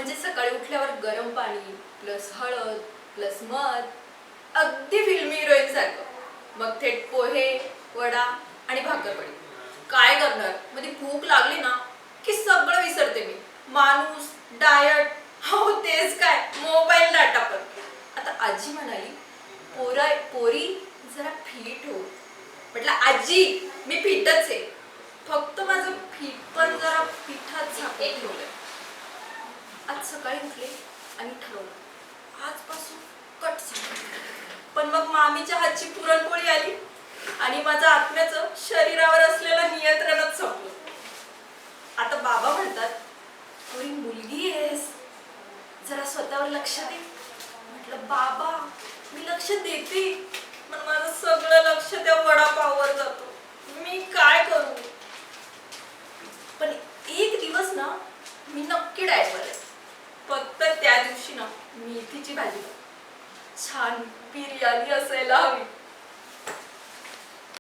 म्हणजे सकाळी उठल्यावर गरम पाणी प्लस हळद प्लस मध, अगदी फिल्मी हिरोईन सारखं। मग थेट पोहे, वडा आणि भाकरवडी। काय करणार, मध्ये भूक लागली ना की सगळं विसरते मी। माणूस, डायट, हो तेच काय, मोबाईल डाटा पण। आता आजी म्हणाली पोरी जरा फिट हो। म्हटलं आजी मी फिटच आहे, फक्त माझं फिट पण जरा पिठात झाकून ठेवलंय। आज सकाळी उठले आणि ठरवलं आजपासून कट झालं। पण मग मामीच्या हातची पुरणपोळी आली आणि माझं आत्म्याचं शरीरावर असलेलं नियंत्रणच संपलं। आता बाबा म्हणतात थोडी मुलगी आहेस, जरा स्वतःवर लक्ष दे। म्हटलं बाबा मी लक्ष देते, पण माझं सगळं लक्ष त्या वडापाववर जातो, मी काय करू? पण एक दिवस ना मी नक्की डाएटवर आहे। फक्त त्या दिवशी ना मेथीची भाजी, छान बिर्याणी असायला हवी।